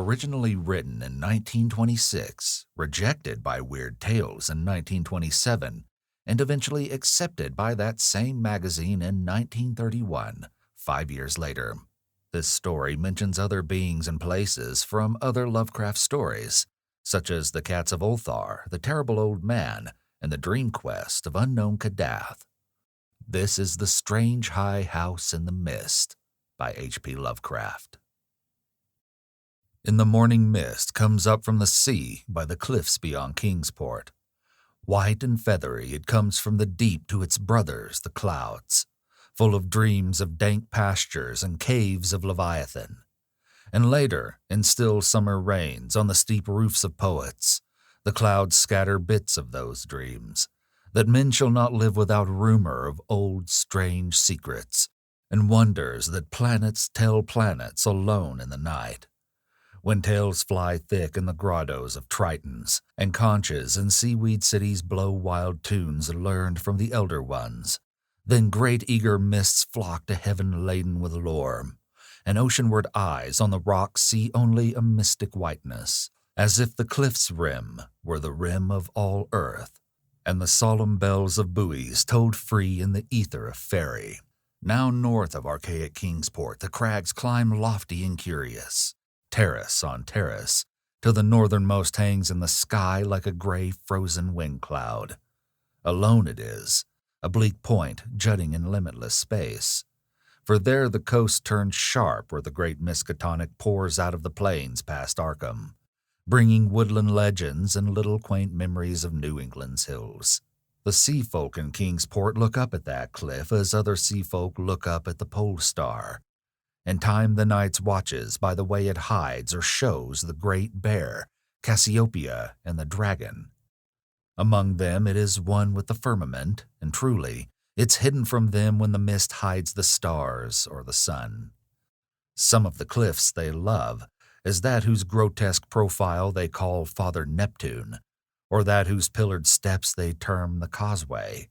Originally written in 1926, rejected by Weird Tales in 1927, and eventually accepted by that same magazine in 1931, 5 years later. This story mentions other beings and places from other Lovecraft stories, such as the Cats of Ulthar, the Terrible Old Man, and the Dream Quest of Unknown Kadath. This is The Strange High House in the Mist by H.P. Lovecraft. In the morning mist comes up from the sea by the cliffs beyond Kingsport. White and feathery it comes from the deep to its brothers, the clouds, full of dreams of dank pastures and caves of Leviathan. And later, in still summer rains on the steep roofs of poets, the clouds scatter bits of those dreams, that men shall not live without rumor of old strange secrets, and wonders that planets tell planets alone in the night. When tales fly thick in the grottos of Tritons, and conches and seaweed cities blow wild tunes learned from the elder ones, then great eager mists flock to heaven laden with lore, and oceanward eyes on the rocks see only a mystic whiteness, as if the cliff's rim were the rim of all earth, and the solemn bells of buoys tolled free in the ether of fairy. Now north of archaic Kingsport the crags climb lofty and curious, terrace on terrace, till the northernmost hangs in the sky like a gray frozen wind cloud. Alone it is, a bleak point jutting in limitless space. For there the coast turns sharp where the great Miskatonic pours out of the plains past Arkham, bringing woodland legends and little quaint memories of New England's hills. The sea folk in Kingsport look up at that cliff as other sea folk look up at the pole star, and time the night's watches by the way it hides or shows the great bear, Cassiopeia, and the dragon. Among them it is one with the firmament, and truly, it's hidden from them when the mist hides the stars or the sun. Some of the cliffs they love is that whose grotesque profile they call Father Neptune, or that whose pillared steps they term the causeway.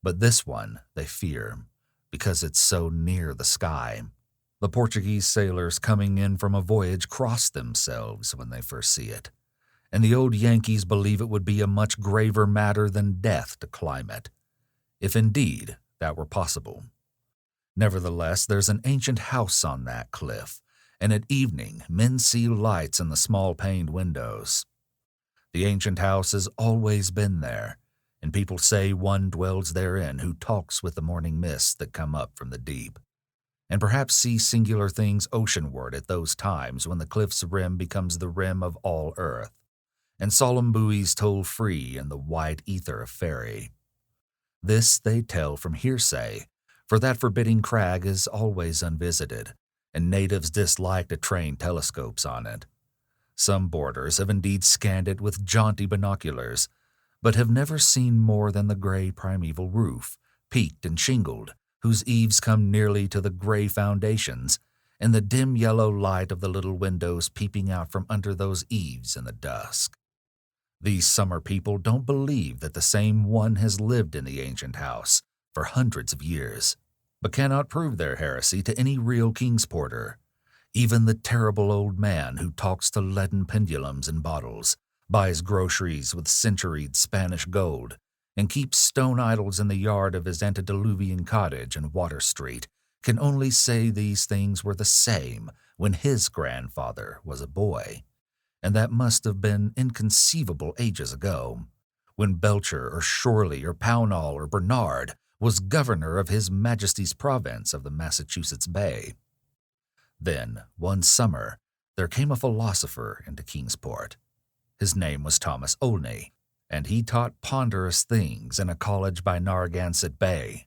But this one they fear, because it's so near the sky. The Portuguese sailors coming in from a voyage cross themselves when they first see it, and the old Yankees believe it would be a much graver matter than death to climb it, if indeed that were possible. Nevertheless, there's an ancient house on that cliff, and at evening men see lights in the small paned windows. The ancient house has always been there, and people say one dwells therein who talks with the morning mists that come up from the deep, and perhaps see singular things oceanward at those times when the cliff's rim becomes the rim of all earth, and solemn buoys toll free in the wide ether of fairy. This they tell from hearsay, for that forbidding crag is always unvisited, and natives dislike to train telescopes on it. Some boarders have indeed scanned it with jaunty binoculars, but have never seen more than the gray primeval roof, peaked and shingled, whose eaves come nearly to the gray foundations, and the dim yellow light of the little windows peeping out from under those eaves in the dusk. These summer people don't believe that the same one has lived in the ancient house for hundreds of years, but cannot prove their heresy to any real Kingsporter. Even the terrible old man who talks to leaden pendulums in bottles, buys groceries with centuried Spanish gold, and keeps stone idols in the yard of his antediluvian cottage in Water Street, can only say these things were the same when his grandfather was a boy, and that must have been inconceivable ages ago, when Belcher or Shorley or Pownall or Bernard was governor of His Majesty's province of the Massachusetts Bay. Then, one summer, there came a philosopher into Kingsport. His name was Thomas Olney, and he taught ponderous things in a college by Narragansett Bay.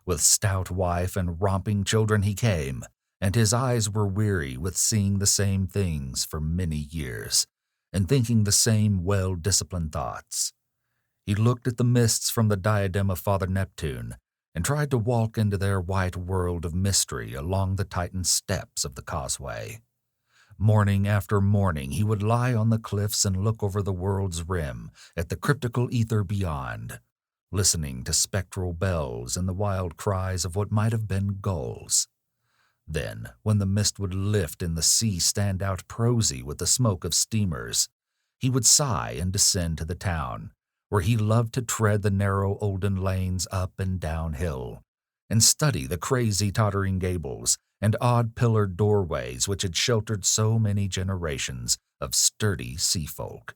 With stout wife and romping children he came, and his eyes were weary with seeing the same things for many years, and thinking the same well-disciplined thoughts. He looked at the mists from the diadem of Father Neptune, and tried to walk into their white world of mystery along the tightened steps of the causeway. Morning after morning he would lie on the cliffs and look over the world's rim at the cryptical ether beyond, listening to spectral bells and the wild cries of what might have been gulls. Then, when the mist would lift and the sea stand out prosy with the smoke of steamers, he would sigh and descend to the town, where he loved to tread the narrow olden lanes up and down hill, and study the crazy tottering gables and odd pillared doorways which had sheltered so many generations of sturdy sea folk.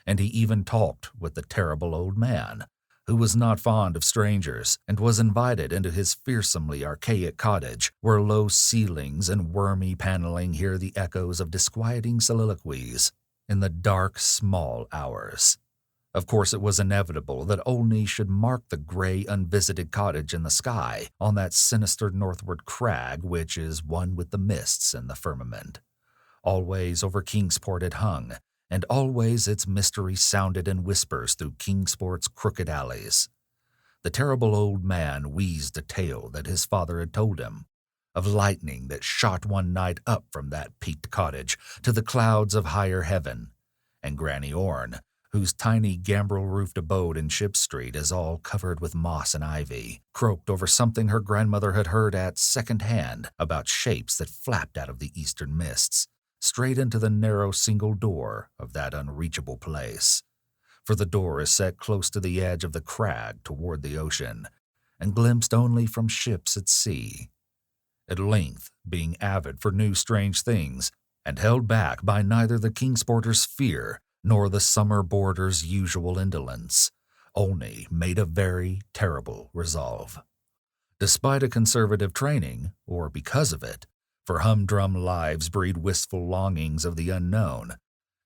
And he even talked with the terrible old man, who was not fond of strangers and was invited into his fearsomely archaic cottage, where low ceilings and wormy paneling hear the echoes of disquieting soliloquies in the dark, small hours. Of course, it was inevitable that Olney should mark the gray, unvisited cottage in the sky on that sinister northward crag which is one with the mists and the firmament. Always over Kingsport it hung, and always its mystery sounded in whispers through Kingsport's crooked alleys. The terrible old man wheezed a tale that his father had told him, of lightning that shot one night up from that peaked cottage to the clouds of higher heaven, and Granny Orne, whose tiny gambrel-roofed abode in Ship Street is all covered with moss and ivy, croaked over something her grandmother had heard at second-hand about shapes that flapped out of the eastern mists, straight into the narrow single door of that unreachable place. For the door is set close to the edge of the crag toward the ocean, and glimpsed only from ships at sea. At length, being avid for new strange things, and held back by neither the Kingsporter's fear nor the summer boarder's usual indolence, Olney made a very terrible resolve. Despite a conservative training, or because of it, for humdrum lives breed wistful longings of the unknown,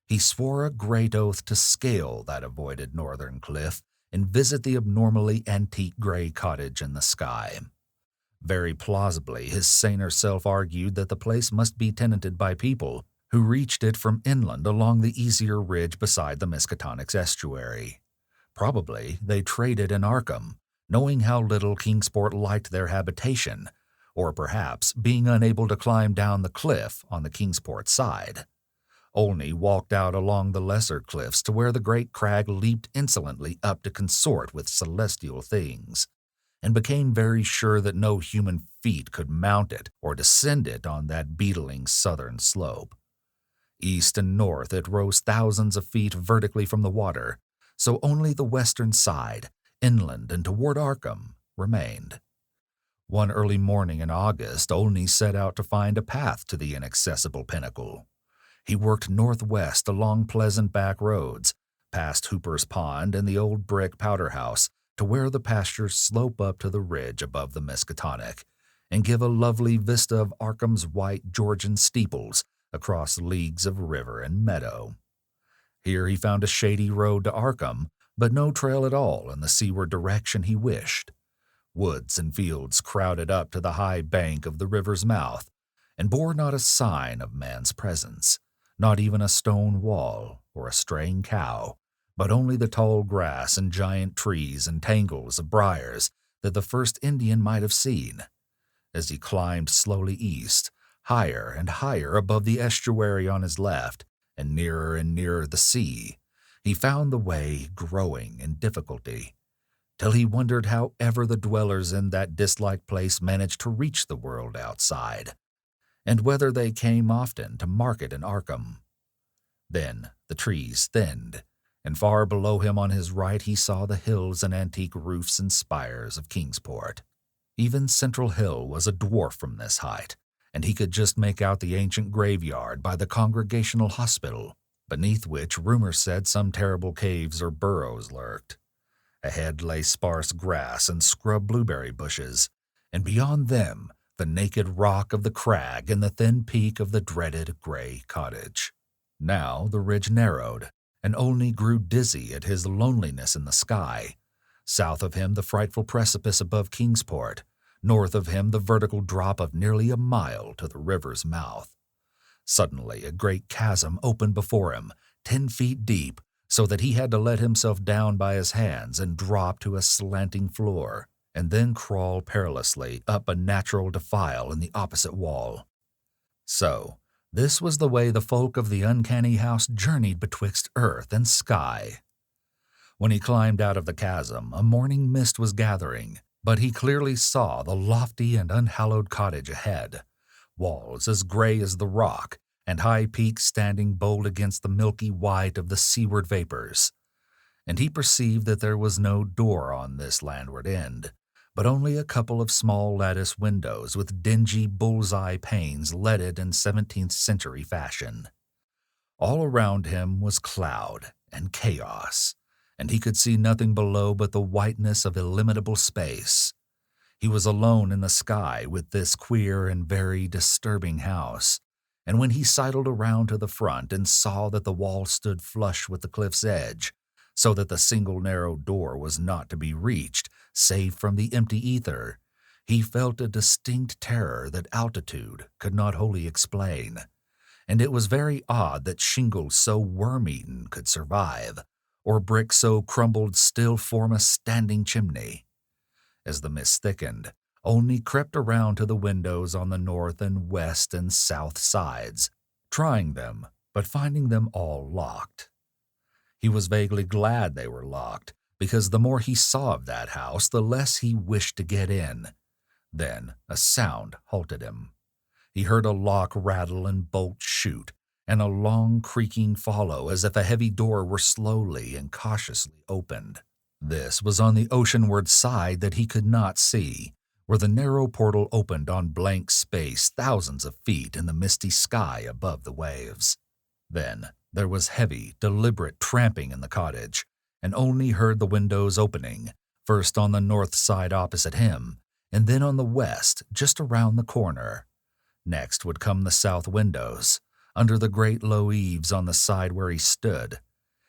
he swore a great oath to scale that avoided northern cliff and visit the abnormally antique gray cottage in the sky. Very plausibly, his saner self argued that the place must be tenanted by people who reached it from inland along the easier ridge beside the Miskatonic's estuary. Probably they traded in Arkham, knowing how little Kingsport liked their habitation, or perhaps being unable to climb down the cliff on the Kingsport side. Olney walked out along the lesser cliffs to where the great crag leaped insolently up to consort with celestial things, and became very sure that no human feet could mount it or descend it on that beetling southern slope. East and north it rose thousands of feet vertically from the water, so only the western side, inland and toward Arkham, remained. One early morning in August, Olney set out to find a path to the inaccessible pinnacle. He worked northwest along pleasant back roads, past Hooper's Pond and the old brick powder house, to where the pastures slope up to the ridge above the Miskatonic, and give a lovely vista of Arkham's white Georgian steeples across leagues of river and meadow. Here he found a shady road to Arkham, but no trail at all in the seaward direction he wished. Woods and fields crowded up to the high bank of the river's mouth, and bore not a sign of man's presence, not even a stone wall or a straying cow, but only the tall grass and giant trees and tangles of briars that the first Indian might have seen. As he climbed slowly east, higher and higher above the estuary on his left, and nearer the sea, he found the way growing in difficulty, till he wondered how ever the dwellers in that disliked place managed to reach the world outside, and whether they came often to market in Arkham. Then the trees thinned, and far below him on his right he saw the hills and antique roofs and spires of Kingsport. Even Central Hill was a dwarf from this height, and he could just make out the ancient graveyard by the Congregational Hospital, beneath which rumor said some terrible caves or burrows lurked. Ahead lay sparse grass and scrub blueberry bushes, and beyond them the naked rock of the crag and the thin peak of the dreaded gray cottage. Now the ridge narrowed, and Olney grew dizzy at his loneliness in the sky. South of him the frightful precipice above Kingsport, north of him the vertical drop of nearly a mile to the river's mouth. Suddenly a great chasm opened before him, 10 feet deep, so that he had to let himself down by his hands and drop to a slanting floor, and then crawl perilously up a natural defile in the opposite wall. So, this was the way the folk of the uncanny house journeyed betwixt earth and sky. When he climbed out of the chasm, a morning mist was gathering, but he clearly saw the lofty and unhallowed cottage ahead, walls as gray as the rock, and high peaks standing bold against the milky white of the seaward vapors. And he perceived that there was no door on this landward end, but only a couple of small lattice windows with dingy bull's-eye panes leaded in 17th century fashion. All around him was cloud and chaos, and he could see nothing below but the whiteness of illimitable space. He was alone in the sky with this queer and very disturbing house, and when he sidled around to the front and saw that the wall stood flush with the cliff's edge, so that the single narrow door was not to be reached save from the empty ether, he felt a distinct terror that altitude could not wholly explain. And it was very odd that shingles so worm-eaten could survive, or brick so crumbled still form a standing chimney. As the mist thickened, Olney crept around to the windows on the north and west and south sides, trying them, but finding them all locked. He was vaguely glad they were locked, because the more he saw of that house, the less he wished to get in. Then a sound halted him. He heard a lock rattle and bolt shoot, and a long creaking follow as if a heavy door were slowly and cautiously opened. This was on the oceanward side that he could not see, where the narrow portal opened on blank space thousands of feet in the misty sky above the waves. Then there was heavy, deliberate tramping in the cottage, and Olney heard the windows opening, first on the north side opposite him, and then on the west, just around the corner. Next would come the south windows, under the great low eaves on the side where he stood,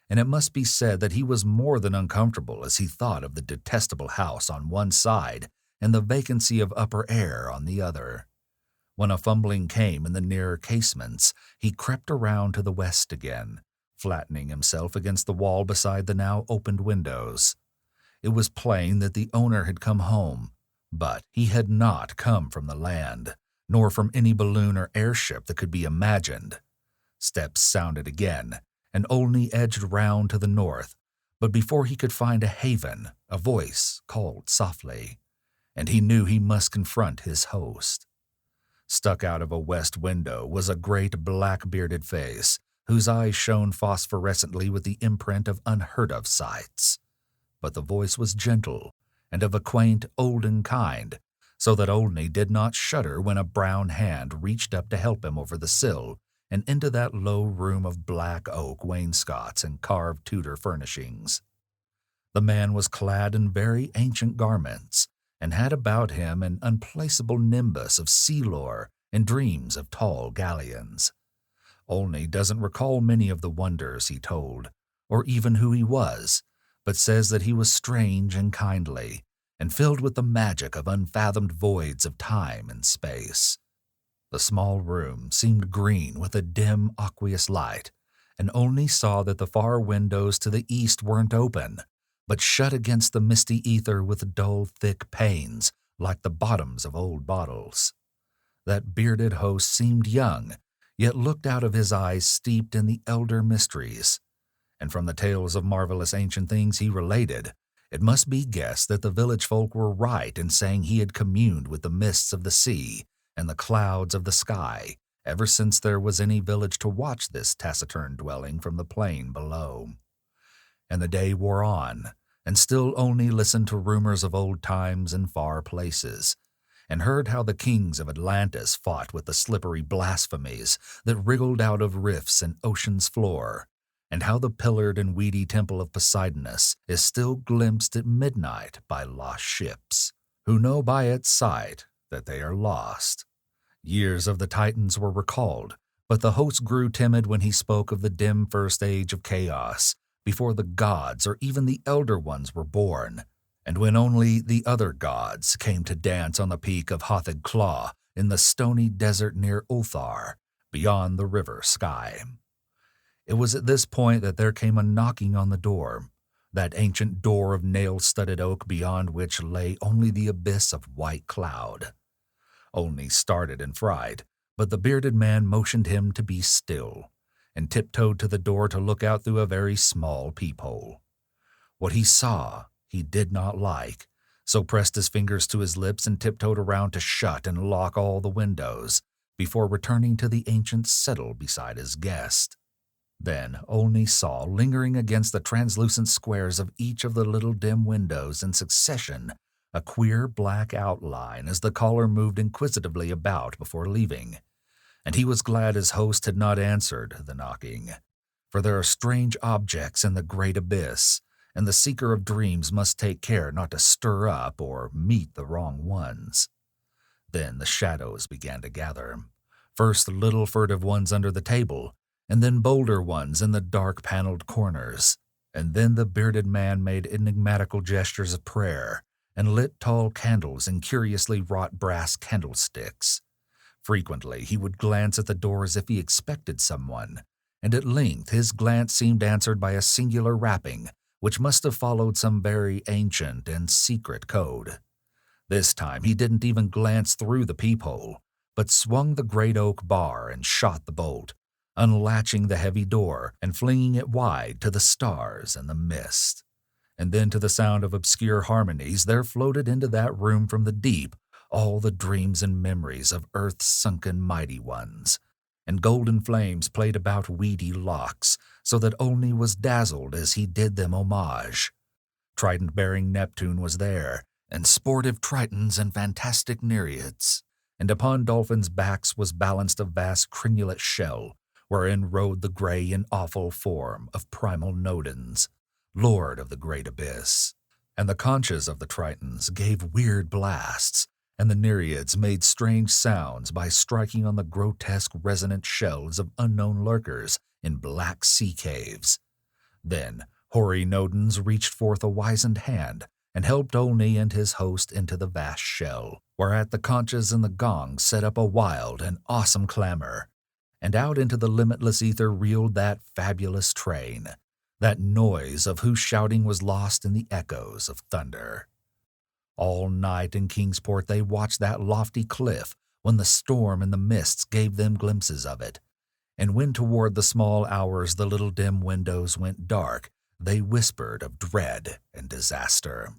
and it must be said that he was more than uncomfortable as he thought of the detestable house on one side and the vacancy of upper air on the other. When a fumbling came in the nearer casements, he crept around to the west again, flattening himself against the wall beside the now opened windows. It was plain that the owner had come home, but he had not come from the land, nor from any balloon or airship that could be imagined. Steps sounded again, and Olney edged round to the north, but before he could find a haven, a voice called softly, and he knew he must confront his host. Stuck out of a west window was a great black-bearded face, whose eyes shone phosphorescently with the imprint of unheard-of sights. But the voice was gentle, and of a quaint, olden kind, so that Olney did not shudder when a brown hand reached up to help him over the sill and into that low room of black oak wainscots and carved Tudor furnishings. The man was clad in very ancient garments, and had about him an unplaceable nimbus of sea lore and dreams of tall galleons. Olney doesn't recall many of the wonders he told, or even who he was, but says that he was strange and kindly, and filled with the magic of unfathomed voids of time and space. The small room seemed green with a dim, aqueous light, and Olney saw that the far windows to the east weren't open, but shut against the misty ether with dull, thick panes, like the bottoms of old bottles. That bearded host seemed young, yet looked out of his eyes steeped in the elder mysteries, and from the tales of marvelous ancient things he related, it must be guessed that the village folk were right in saying he had communed with the mists of the sea and the clouds of the sky ever since there was any village to watch this taciturn dwelling from the plain below. And the day wore on, and still Olney listened to rumors of old times and far places, and heard how the kings of Atlantis fought with the slippery blasphemies that wriggled out of rifts in ocean's floor, and how the pillared and weedy temple of Poseidonus is still glimpsed at midnight by lost ships, who know by its sight that they are lost. Years of the Titans were recalled, but the host grew timid when he spoke of the dim first age of chaos, before the gods or even the elder ones were born, and when only the other gods came to dance on the peak of Hothig Claw in the stony desert near Ulthar, beyond the river Sky. It was at this point that there came a knocking on the door, that ancient door of nail-studded oak beyond which lay only the abyss of white cloud. Olney started in fright, but the bearded man motioned him to be still, and tiptoed to the door to look out through a very small peephole. What he saw he did not like, so pressed his fingers to his lips and tiptoed around to shut and lock all the windows, before returning to the ancient settle beside his guest. Then Olney saw, lingering against the translucent squares of each of the little dim windows in succession, a queer black outline as the caller moved inquisitively about before leaving, and he was glad his host had not answered the knocking, for there are strange objects in the great abyss, and the seeker of dreams must take care not to stir up or meet the wrong ones. Then the shadows began to gather, first little furtive ones under the table, and then bolder ones in the dark-paneled corners, and then the bearded man made enigmatical gestures of prayer and lit tall candles in curiously wrought brass candlesticks. Frequently he would glance at the door as if he expected someone, and at length his glance seemed answered by a singular rapping which must have followed some very ancient and secret code. This time he didn't even glance through the peephole, but swung the great oak bar and shot the bolt, unlatching the heavy door and flinging it wide to the stars and the mist. And then to the sound of obscure harmonies there floated into that room from the deep all the dreams and memories of earth's sunken mighty ones, and golden flames played about weedy locks, so that Olney was dazzled as he did them homage. Trident-bearing Neptune was there, and sportive Tritons and fantastic Nereids, and upon dolphins' backs was balanced a vast crenulate shell, wherein rode the gray and awful form of primal Nodens, lord of the great abyss. And the conches of the Tritons gave weird blasts, and the Nereids made strange sounds by striking on the grotesque resonant shells of unknown lurkers in black sea caves. Then hoary Nodens reached forth a wizened hand and helped Olney and his host into the vast shell, whereat the conches and the gongs set up a wild and awesome clamor, and out into the limitless ether reeled that fabulous train, that noise of whose shouting was lost in the echoes of thunder. All night in Kingsport they watched that lofty cliff when the storm and the mists gave them glimpses of it, and when toward the small hours the little dim windows went dark, they whispered of dread and disaster.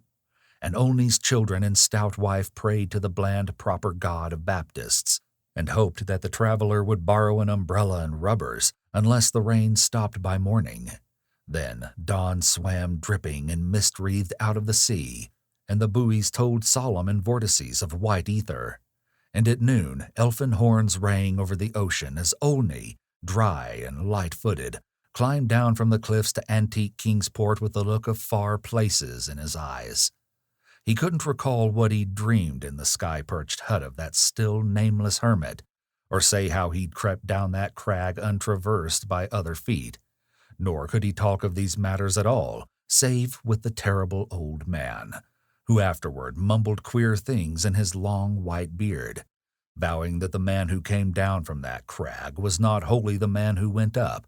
And Olney's children and stout wife prayed to the bland proper God of Baptists, and hoped that the traveler would borrow an umbrella and rubbers unless the rain stopped by morning. Then dawn swam dripping and mist-wreathed out of the sea, and the buoys told solemn in vortices of white ether. And at noon elfin horns rang over the ocean as Olney, dry and light-footed, climbed down from the cliffs to antique Kingsport with a look of far places in his eyes. He couldn't recall what he'd dreamed in the sky-perched hut of that still nameless hermit, or say how he'd crept down that crag untraversed by other feet, nor could he talk of these matters at all, save with the terrible old man, who afterward mumbled queer things in his long white beard, vowing that the man who came down from that crag was not wholly the man who went up,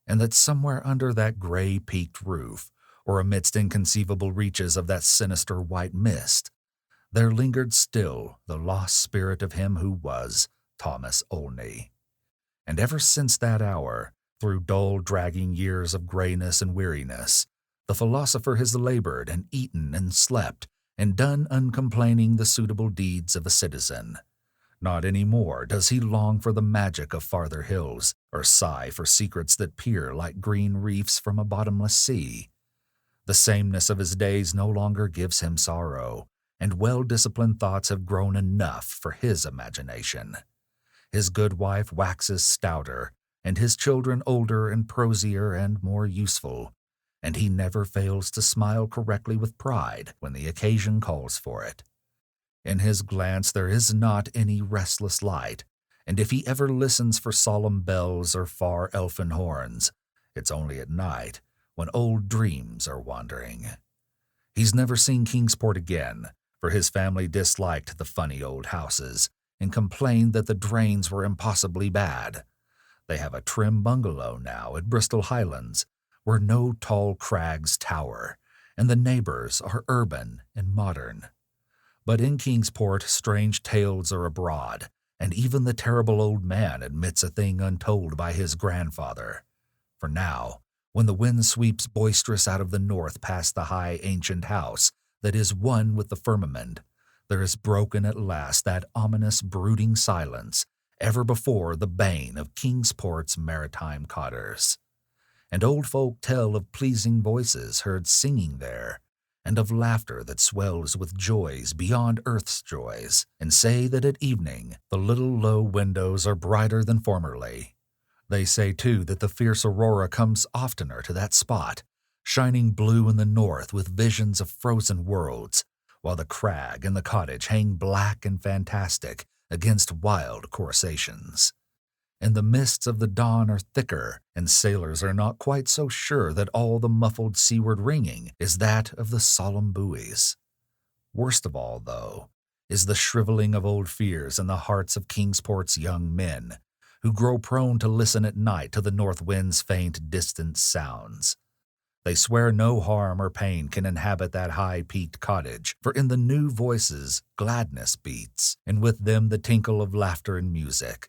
and that somewhere under that gray peaked roof, or amidst inconceivable reaches of that sinister white mist, there lingered still the lost spirit of him who was Thomas Olney. And ever since that hour, through dull dragging years of grayness and weariness, the philosopher has labored and eaten and slept and done uncomplaining the suitable deeds of a citizen. Not any more does he long for the magic of farther hills, or sigh for secrets that peer like green reefs from a bottomless sea. The sameness of his days no longer gives him sorrow, and well-disciplined thoughts have grown enough for his imagination. His good wife waxes stouter, and his children older and prosier and more useful, and he never fails to smile correctly with pride when the occasion calls for it. In his glance there is not any restless light, and if he ever listens for solemn bells or far elfin horns, it's only at night, when old dreams are wandering. He's never seen Kingsport again, for his family disliked the funny old houses and complained that the drains were impossibly bad. They have a trim bungalow now at Bristol Highlands, where no tall crags tower, and the neighbors are urban and modern. But in Kingsport strange tales are abroad, and even the terrible old man admits a thing untold by his grandfather. For now, when the wind sweeps boisterous out of the north past the high ancient house that is one with the firmament, there is broken at last that ominous brooding silence, ever before the bane of Kingsport's maritime cotters. And old folk tell of pleasing voices heard singing there, and of laughter that swells with joys beyond earth's joys, and say that at evening the little low windows are brighter than formerly. They say, too, that the fierce aurora comes oftener to that spot, shining blue in the north with visions of frozen worlds, while the crag and the cottage hang black and fantastic against wild coruscations. And the mists of the dawn are thicker, and sailors are not quite so sure that all the muffled seaward ringing is that of the solemn buoys. Worst of all, though, is the shriveling of old fears in the hearts of Kingsport's young men, who grow prone to listen at night to the north wind's faint, distant sounds. They swear no harm or pain can inhabit that high-peaked cottage, for in the new voices gladness beats, and with them the tinkle of laughter and music.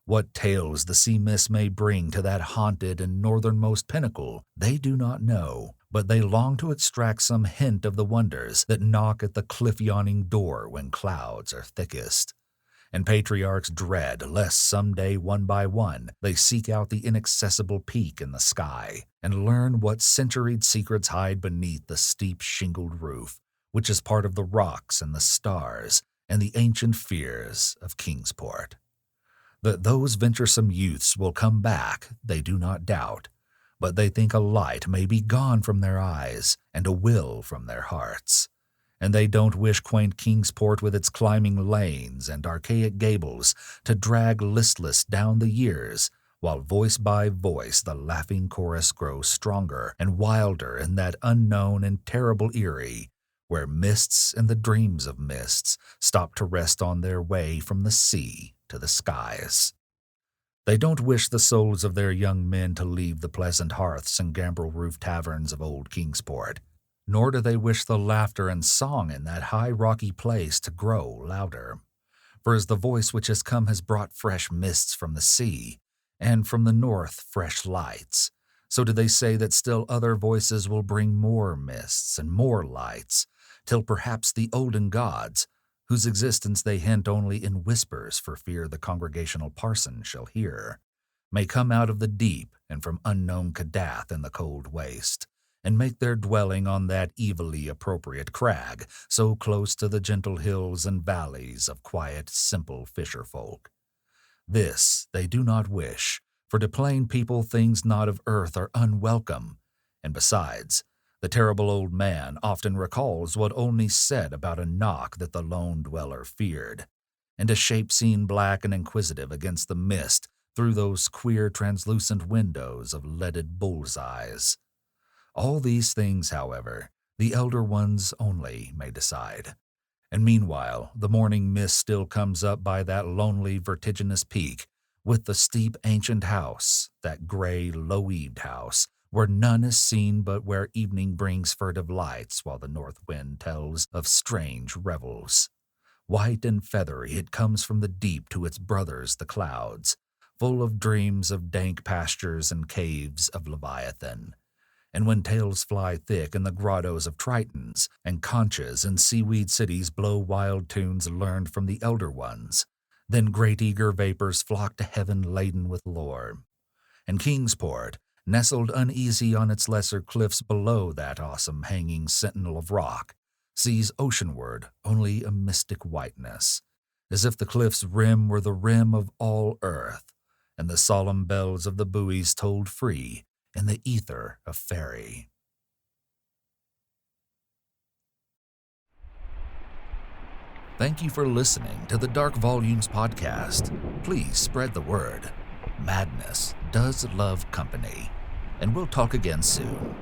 What tales the sea mist may bring to that haunted and northernmost pinnacle they do not know, but they long to extract some hint of the wonders that knock at the cliff-yawning door when clouds are thickest. And patriarchs dread lest some day, one by one, they seek out the inaccessible peak in the sky and learn what centuried secrets hide beneath the steep shingled roof, which is part of the rocks and the stars and the ancient fears of Kingsport. That those venturesome youths will come back, they do not doubt, but they think a light may be gone from their eyes and a will from their hearts. And they don't wish quaint Kingsport with its climbing lanes and archaic gables to drag listless down the years, while voice by voice the laughing chorus grows stronger and wilder in that unknown and terrible Erie, where mists and the dreams of mists stop to rest on their way from the sea to the skies. They don't wish the souls of their young men to leave the pleasant hearths and gambrel-roofed taverns of old Kingsport, nor do they wish the laughter and song in that high rocky place to grow louder. For as the voice which has come has brought fresh mists from the sea, and from the north fresh lights, so do they say that still other voices will bring more mists and more lights, till perhaps the olden gods, whose existence they hint only in whispers for fear the congregational parson shall hear, may come out of the deep and from unknown Cadath in the cold waste, and make their dwelling on that evilly appropriate crag so close to the gentle hills and valleys of quiet, simple fisher folk. This they do not wish, for to plain people things not of earth are unwelcome, and besides, the terrible old man often recalls what Olney said about a knock that the lone dweller feared, and a shape seen black and inquisitive against the mist through those queer translucent windows of leaded bull's eyes. All these things, however, the elder ones only may decide. And meanwhile, the morning mist still comes up by that lonely, vertiginous peak, with the steep ancient house, that gray, low-eaved house, where none is seen but where evening brings furtive lights while the north wind tells of strange revels. White and feathery it comes from the deep to its brothers the clouds, full of dreams of dank pastures and caves of Leviathan. And when tales fly thick in the grottos of Tritons, and conchas and seaweed cities blow wild tunes learned from the elder ones, then great eager vapors flock to heaven laden with lore. And Kingsport, nestled uneasy on its lesser cliffs below that awesome hanging sentinel of rock, sees oceanward only a mystic whiteness, as if the cliff's rim were the rim of all earth, and the solemn bells of the buoys tolled free in the ether of fairy. Thank you for listening to the Dark Volumes podcast. Please spread the word. Madness does love company, and we'll talk again soon.